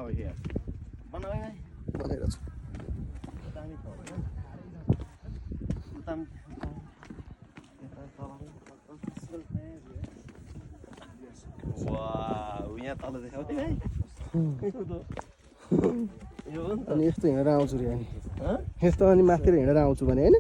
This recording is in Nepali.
over here. भनेर छ Wow, यहाँ तल देखाउँदै है अनि यस्तो हिँडेर आउँछु रे अनि यस्तो अनि माथितिर हिँडेर आउँछु भने हैन